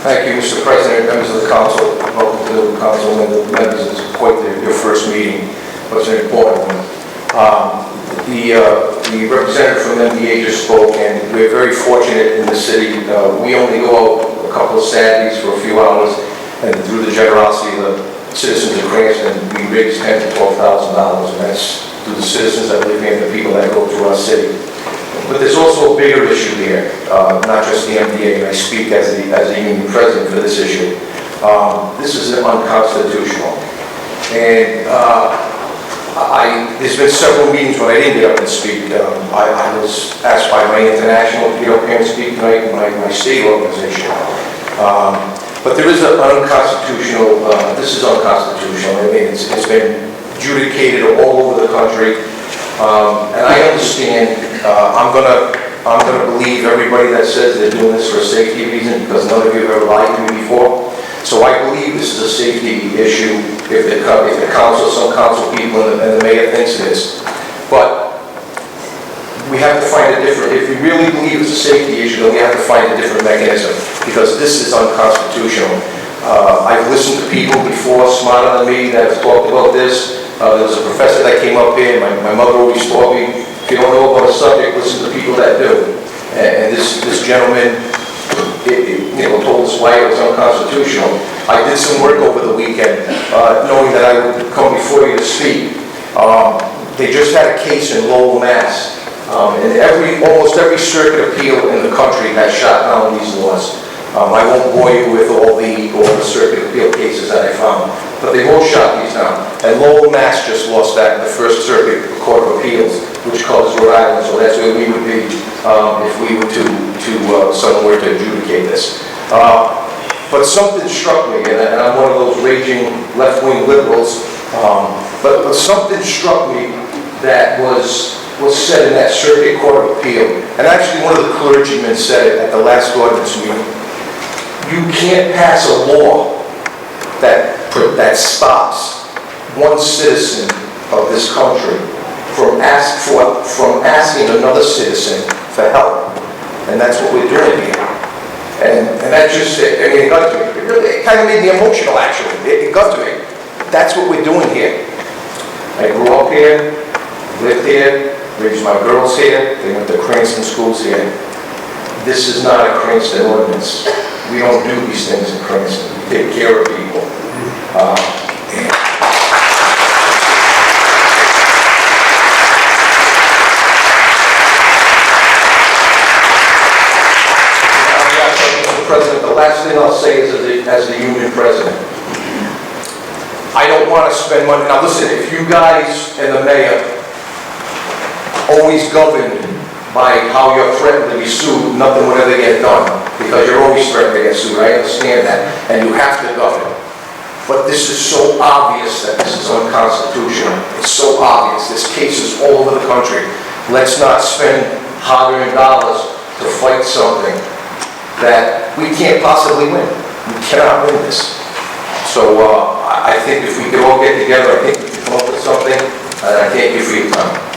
Thank you, Mr. President, members of the council. Welcome to the council members. It's quite your first meeting, but it's an important one. The representative from MDA just spoke, and we're very fortunate in the city. We only go out a couple of Saturdays for a few hours, and through the generosity of the citizens of Cranston, we raise $10,000 to $12,000, and that's through the citizens that live here and the people that go through our city. But there's also a bigger issue here, not just the MDA, and I speak as the union president for this issue. This is unconstitutional. And there's been several meetings when I didn't get up and speak. I was asked by my international to get up here and speak tonight in my state organization. But there is an unconstitutional, this is unconstitutional. I mean, it's been adjudicated all over the country. And I understand, I'm gonna believe everybody that says they're doing this for a safety reason, because none of you have ever lied to me before. So I believe this is a safety issue if the council, some council people and the mayor thinks it is. But we have to find a different, if we really believe it's a safety issue, then we have to find a different mechanism, because this is unconstitutional. I've listened to people before, smarter than me, that have talked about this. There was a professor that came up here, and my mother always taught me, if you don't know about a subject, listen to people that do. And this gentleman, told us why it was unconstitutional. I did some work over the weekend, knowing that I would come before you to speak. They just had a case in Lowell, Mass. And almost every circuit appeal in the country has shot down these laws. I won't bore you with all the circuit appeal cases that I found, but they both shot these down. And Lowell, Mass just lost that in the First Circuit Court of Appeals, which covers Rhode Island, so that's where we would be if we were to somewhere to adjudicate this. But something struck me, and I'm one of those raging left-wing liberals, but something struck me that was said in that Circuit Court of Appeal, and actually one of the clergymen said it at the last ordinance meeting. You can't pass a law that stops one citizen of this country from asking another citizen for help, and that's what we're doing here. And that just, I mean, it got to me. It kind of made me emotional, actually. It got to me. That's what we're doing here. I grew up here, lived here, raised my girls here. They went to Cranston schools here. This is not a Cranston ordinance. We don't do these things in Cranston. We take care of people. President, the last thing I'll say is as the union president, I don't want to spend money. Now listen, if you guys and the mayor always govern by how you're threatened to be sued, nothing would ever get done, because you're always threatened to get sued. I understand that, and you have to govern. But this is so obvious that this is unconstitutional. It's so obvious. There's cases all over the country. Let's not spend hard-earned dollars to fight something that we can't possibly win. We cannot win this. So I think if we could all get together, I think we can come up with something, and I thank you for your time.